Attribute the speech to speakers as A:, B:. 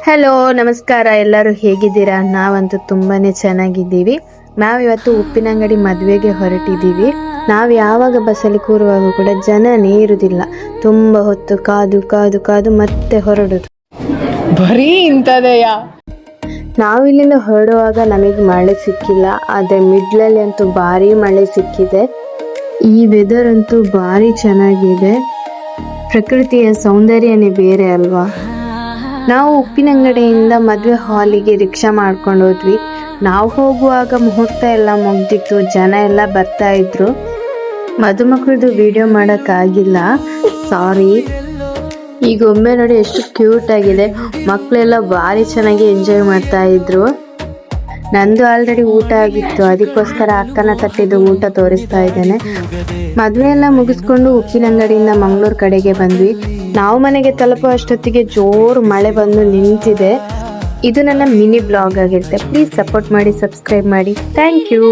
A: Hello ನಮಸ್ಕಾರ, ಎಲ್ಲರೂ ಹೇಗಿದ್ದೀರಾ? ನಾವಂತೂ ತುಂಬಾನೇ ಚೆನ್ನಾಗಿದ್ದೀವಿ. ನಾವಿವತ್ತು ಉಪ್ಪಿನಂಗಡಿ ಮದುವೆಗೆ ಹೊರಟಿದ್ದೀವಿ. ನಾವು ಯಾವಾಗ ಬಸ್ಸಲ್ಲಿ ಕೂರುವಾಗ ಕೂಡ ಜನನೇ ಇರುವುದಿಲ್ಲ. ತುಂಬಾ ಹೊತ್ತು ಕಾದು ಕಾದು ಕಾದು ಮತ್ತೆ ಹೊರಡುದು.
B: ಬರೀ ಇಂಥದೆಯಾ?
A: ನಾವು ಇಲ್ಲಿಂದ ಹೊರಡುವಾಗ ನಮಗೆ ಮಳೆ ಸಿಕ್ಕಿಲ್ಲ, ಆದ್ರೆ ಮಿಡ್ಲಲ್ಲಿ ಅಂತೂ ಭಾರಿ ಮಳೆ ಸಿಕ್ಕಿದೆ. ಈ ವೆದರ್ ಅಂತೂ ಭಾರಿ ಚೆನ್ನಾಗಿದೆ. ಪ್ರಕೃತಿಯ ಸೌಂದರ್ಯನೇ ಬೇರೆ ಅಲ್ವಾ. ನಾವು ಉಪ್ಪಿನಂಗಡಿಯಿಂದ ಮದುವೆ ಹಾಲಿಗೆ ರಿಕ್ಷಾ ಮಾಡ್ಕೊಂಡು ಹೋದ್ವಿ. ನಾವು ಹೋಗುವಾಗ ಮುಹೂರ್ತ ಎಲ್ಲ ಮುಗ್ದಿತ್ತು, ಜನ ಎಲ್ಲ ಬರ್ತಾ ಇದ್ರು. ಮದುಮಕ್ಕಳದು ವಿಡಿಯೋ ಮಾಡೋಕ್ಕಾಗಿಲ್ಲ, ಸಾರಿ. ಈಗ ಒಮ್ಮೆ ನೋಡಿ ಎಷ್ಟು ಕ್ಯೂಟ್ ಆಗಿದೆ. ಮಕ್ಕಳೆಲ್ಲ ಭಾರಿ ಚೆನ್ನಾಗಿ ಎಂಜಾಯ್ ಮಾಡ್ತಾ ಇದ್ರು. ನಂದು ಆಲ್ರೆಡಿ ಊಟ ಆಗಿತ್ತು, ಅದಕ್ಕೋಸ್ಕರ ಅಕ್ಕನ ತಟ್ಟಿದ್ದು ಊಟ ತೋರಿಸ್ತಾ ಇದ್ದೇನೆ. ಮದುವೆ ಎಲ್ಲ ಮುಗಿಸ್ಕೊಂಡು ಉಪ್ಪಿನಂಗಡಿಯಿಂದ ಮಂಗಳೂರು ಕಡೆಗೆ ಬಂದ್ವಿ. ನಾವು ಮನೆಗೆ ತಲುಪೋ ಅಷ್ಟೊತ್ತಿಗೆ ಜೋರು ಮಳೆ ಬಂದು ನಿಂತಿದೆ. ಇದು ನನ್ನ ಮಿನಿ ಬ್ಲಾಗ್ ಆಗಿರುತ್ತೆ. ಪ್ಲೀಸ್ ಸಪೋರ್ಟ್ ಮಾಡಿ, ಸಬ್ಸ್ಕ್ರೈಬ್ ಮಾಡಿ. Thank you.